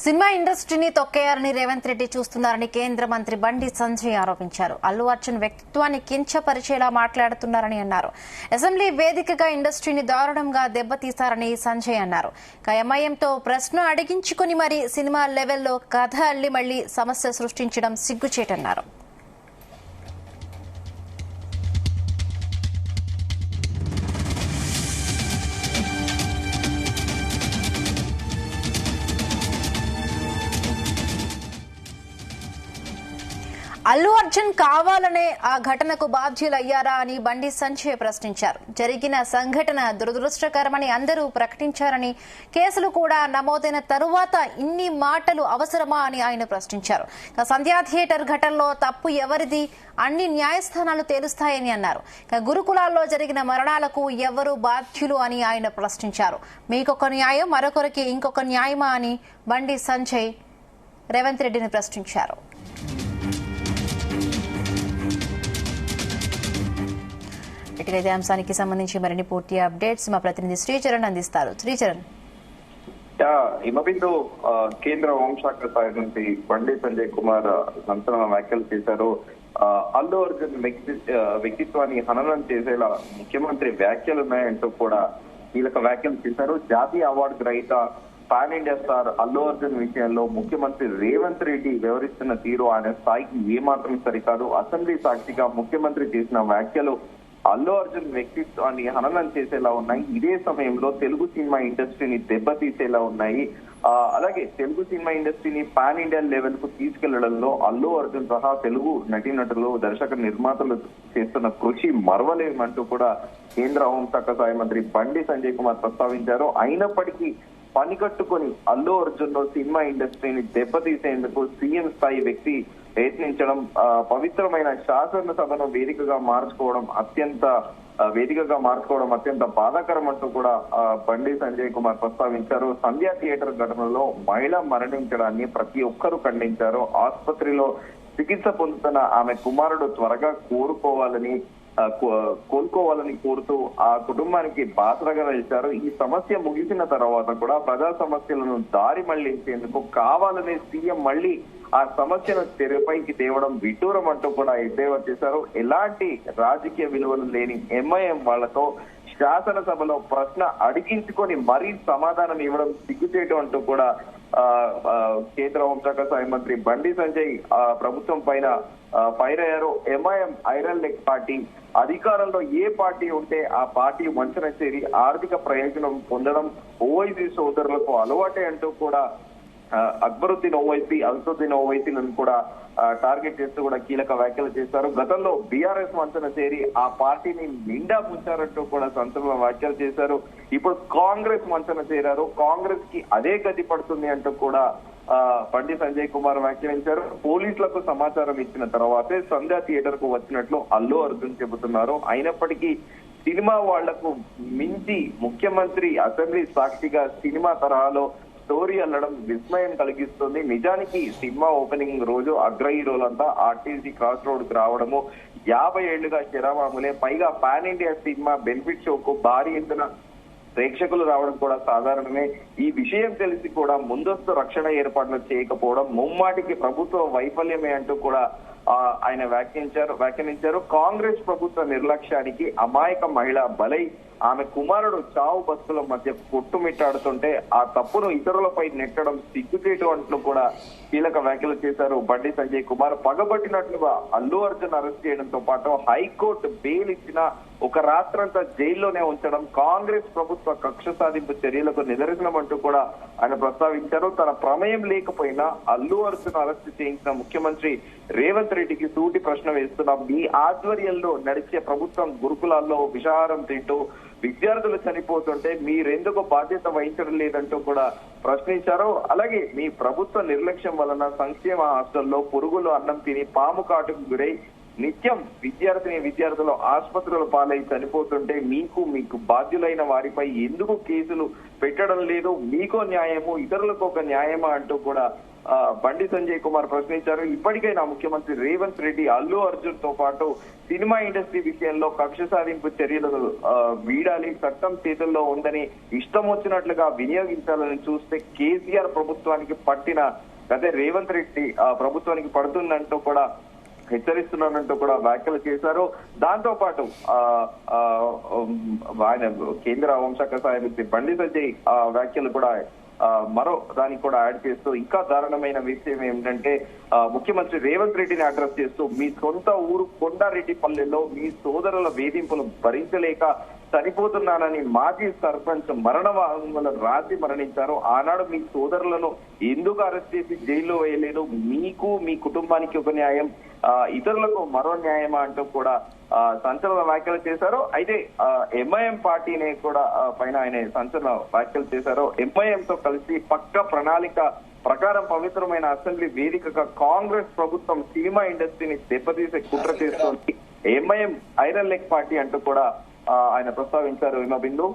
Cinema ఇండస్ట్రీని తొక్కేయాలని రేవంత్ రెడ్డి చూస్తున్నారని కేంద్ర మంత్రి బండి సంజయ్ ఆరోపించారు. అల్లు అర్జున్ వ్యక్తిత్వాన్ని కించపరిచేలా మాట్లాడుతున్నారని అన్నారు. అసెంబ్లీ వేదికగా ఇండస్ట్రీని దారుణంగా దెబ్బతీశారని సంజయ్ అన్నారు. ఎంఐఎంతో ప్రశ్న అడిగించుకుని మరీ సినిమా లెవెల్లో కథ అల్లి మళ్లీ సమస్య సృష్టించడం సిగ్గుచేటన్నారు. అల్లు అర్జున్ కావాలనే ఆ ఘటనకు బాధ్యులయ్యారా అని బండి సంజయ్ ప్రశ్నించారు. జరిగిన సంఘటన దురదృష్టకరమని అందరూ ప్రకటించారని, కేసులు కూడా నమోదైన తరువాత ఇన్ని మాటలు అవసరమా అని ఆయన ప్రశ్నించారు. సంధ్యా థియేటర్ ఘటనలో తప్పు ఎవరిది, అన్ని న్యాయస్థానాలు తేలుస్తాయని అన్నారు. గురుకులాల్లో జరిగిన మరణాలకు ఎవరు బాధ్యులు అని ఆయన ప్రశ్నించారు. మీకొక న్యాయం, మరొకరికి ఇంకొక న్యాయమా అని బండి సంజయ్ రేవంత్ రెడ్డిని ప్రశ్నించారు. ఇదే అంశానికి సంబంధించి మరిన్ని పూర్తి అప్డేట్స్ మా ప్రతినిధి శ్రీచరణ్ అందిస్తారు. శ్రీచరణ్, హిమబిందు కేంద్ర హోంశాఖ సహాయ మంత్రి బండి సంజయ్ కుమార్ సంచలన వ్యాఖ్యలు చేశారు. అల్లు అర్జున్ వ్యక్తిత్వాన్ని హననం చేసేలా ముఖ్యమంత్రి వ్యాఖ్యలు ఉన్నాయంటూ కూడా కీలక వ్యాఖ్యలు చేశారు. జాతీయ అవార్డు గ్రహీత pan India star Allu Arjun విషయంలో ముఖ్యమంత్రి రేవంత్ రెడ్డి వ్యవహరిస్తున్న తీరు ఆయన స్థాయికి ఏమాత్రం సరికాదు. అసెంబ్లీ సాక్షిగా ముఖ్యమంత్రి చేసిన వ్యాఖ్యలు అల్లు అర్జున్ వ్యక్తిత్వాన్ని హననం చేసేలా ఉన్నాయి. ఇదే సమయంలో తెలుగు సినిమా ఇండస్ట్రీని దెబ్బతీసేలా ఉన్నాయి. అలాగే తెలుగు సినిమా ఇండస్ట్రీని పాన్ ఇండియా లెవెల్ కు తీసుకెళ్లడంలో అల్లు అర్జున్ సహా తెలుగు నటీనటులు, దర్శక నిర్మాతలు చేస్తున్న కృషి మరవలేమంటూ కూడా కేంద్ర హోంశాఖ సహాయ మంత్రి బండి సంజయ్ కుమార్ ప్రస్తావించారు. అయినప్పటికీ పని కట్టుకుని అల్లు అర్జున్ లో సినిమా ఇండస్ట్రీని దెబ్బతీసేందుకు సీఎం స్థాయి వ్యక్తి ప్రయత్నించడం, పవిత్రమైన శాసనసభను వేదికగా మార్చుకోవడం అత్యంత బాధాకరం అంటూ కూడా బండి సంజయ్ కుమార్ ప్రస్తావించారు. సంధ్యా థియేటర్ ఘటనలో మహిళ మరణించడాన్ని ప్రతి ఒక్కరూ ఖండించారు. ఆసుపత్రిలో చికిత్స పొందుతున్న ఆమె కుమారుడు త్వరగా కోలుకోవాలని కోరుతూ ఆ కుటుంబానికి బాసరగా నిలిచారు. ఈ సమస్య ముగిసిన తర్వాత కూడా ప్రజా సమస్యలను దారి మళ్లించేందుకు కావాలనే సీఎం మళ్లీ ఆ సమస్యను తెరపైకి తేవడం విడ్డూరం అంటూ కూడా ఎద్దేవా చేశారు. ఎలాంటి రాజకీయ విలువలు లేని ఎంఐఎం వాళ్లతో శాసనసభలో ప్రశ్న అడిగించుకొని మరీ సమాధానం ఇవ్వడం సిగ్గుచేటు అంటూ కూడా కేంద్ర హోంశాఖ సహాయ మంత్రి బండి సంజయ్ ప్రభుత్వం పైన ఫైర్ అయ్యారు. ఎంఐఎం ఐరన్ లెగ్ పార్టీ అధికారంలో ఏ పార్టీ ఉంటే ఆ పార్టీ వంచన చేరి ఆర్థిక ప్రయోజనం పొందడం ఓవైసీ సోదరులకు అలవాటే అంటూ కూడా అక్బరుద్దీన్ ఓవైసీ, అసదుద్దీన్ ఓవైసీలను కూడా టార్గెట్ చేస్తూ కూడా కీలక వ్యాఖ్యలు చేశారు. గతంలో బీఆర్ఎస్ వంచన చేరి ఆ పార్టీని నిండా ముంచారంటూ కూడా సంచలన వ్యాఖ్యలు చేశారు. ఇప్పుడు కాంగ్రెస్ వంచన చేరారు, కాంగ్రెస్ కి అదే గతి పడుతుంది అంటూ కూడా బండి సంజయ్ కుమార్ వ్యాఖ్యానించారు. పోలీసులకు సమాచారం ఇచ్చిన తర్వాతే సంధ్యా థియేటర్ కు వచ్చినట్లు అల్లు అర్జున్ చెబుతున్నారు. అయినప్పటికీ సినిమా వాళ్లకు మించి ముఖ్యమంత్రి అసెంబ్లీ సాక్షిగా సినిమా తరహాలో స్టోరీ అల్లడం విస్మయం కలిగిస్తుంది. నిజానికి సినిమా ఓపెనింగ్ రోజు అగ్ర హీరోలంతా ఆర్టీసీ క్రాస్ రోడ్ కు రావడము 50 ఏళ్లుగా చిరామాములే. పైగా పాన్ ఇండియా సినిమా బెనిఫిట్ షోకు భారీ ఎత్తున ప్రేక్షకులు రావడం కూడా సాధారణమే. ఈ విషయం తెలిసి కూడా ముందస్తు రక్షణ ఏర్పాట్లు చేయకపోవడం ముమ్మాటికి ప్రభుత్వ వైఫల్యమే అంటూ కూడా ఆయన వ్యాఖ్యానించారు. కాంగ్రెస్ ప్రభుత్వ నిర్లక్ష్యానికి అమాయక మహిళ బలై ఆమె కుమారుడు చావు బతుకుల మధ్య కొట్టుమిట్టాడుతుంటే ఆ తప్పును ఇతరులపై నెట్టడం సిగ్గుచేటు అంటూ కూడా కీలక వ్యాఖ్యలు చేశారు బండి సంజయ్ కుమార్. పగబట్టినట్లుగా అల్లు అర్జున్ అరెస్ట్ చేయడంతో పాటు హైకోర్టు బెయిల్ ఇచ్చిన ఒక రాత్రంతా జైల్లోనే ఉంచడం కాంగ్రెస్ ప్రభుత్వ కక్ష సాధింపు చర్యలకు నిదర్శనం అంటూ కూడా ఆయన ప్రస్తావించారు. తన ప్రమేయం లేకపోయినా అల్లు అర్జున్ అరెస్ట్ చేయించిన ముఖ్యమంత్రి రేవంత్ రెడ్డికి సూటి ప్రశ్న వేస్తున్నాం. మీ ఆధ్వర్యంలో నడిచే ప్రభుత్వం గురుకులాల్లో విషాహారం తింటూ విద్యార్థులు చనిపోతుంటే మీరెందుకు బాధ్యత వహించడం లేదంటూ కూడా ప్రశ్నించారు. అలాగే మీ ప్రభుత్వ నిర్లక్ష్యం వలన సంక్షేమ హాస్టల్లో పురుగులు అన్నం తిని పాము కాటుకు గురై నిత్యం విద్యార్థులు ఆసుపత్రుల పాలై చనిపోతుంటే మీకు బాధ్యులైన వారిపై ఎందుకు కేసులు పెట్టడం లేదు? మీకో న్యాయము, ఇతరులకు ఒక న్యాయమా అంటూ కూడా బండి సంజయ్ కుమార్ ప్రశ్నించారు. ఇప్పటికైనా ముఖ్యమంత్రి రేవంత్ రెడ్డి అల్లు అర్జున్ తో పాటు సినిమా ఇండస్ట్రీ విషయంలో కక్ష సాధింపు చర్యలు వీడాలి. చట్టం చేతుల్లో ఉందని ఇష్టం వచ్చినట్లుగా వినియోగించాలని చూస్తే కేసీఆర్ ప్రభుత్వానికి పట్టిన అదే రేవంత్ రెడ్డి ప్రభుత్వానికి పడుతుందంటూ కూడా హెచ్చరిస్తున్నానంటూ కూడా వ్యాఖ్యలు చేశారు. దాంతో పాటు ఆయన కేంద్ర హోంశాఖ సహాయ మంత్రి బండి సంజయ్ వ్యాఖ్యలు కూడా మరో దానికి కూడా యాడ్ చేస్తూ ఇంకా దారుణమైన విషయం ఏమిటంటే ముఖ్యమంత్రి రేవంత్ రెడ్డిని అడ్రస్ చేస్తూ మీ సొంత ఊరు కొండారెడ్డిపల్లెలో మీ సోదరుల వేధింపులు భరించలేక చనిపోతున్నానని మాజీ సర్పంచ్ మరణ వాంగ్మూలం రాసి మరణించారు. ఆనాడు మీ సోదరులను ఎందుకు అరెస్ట్ చేసి జైల్లో వేయలేదు? మీకు మీ కుటుంబానికి ఒక న్యాయం, ఇతరులకు మరో న్యాయమా అంటూ కూడా సంచలన వ్యాఖ్యలు చేశారు. అయితే ఎంఐఎం పార్టీని కూడా పైన ఆయన సంచలన వ్యాఖ్యలు చేశారు. ఎంఐఎం తో కలిసి పక్క ప్రణాళిక ప్రకారం పవిత్రమైన అసెంబ్లీ వేదికగా కాంగ్రెస్ ప్రభుత్వం సినిమా ఇండస్ట్రీని దెబ్బతీసే కుట్ర చేస్తోంది. ఎంఐఎం ఐరన్ లెగ్ పార్టీ అంటూ కూడా ఆయన ప్రస్తావించారు. హిమబిందు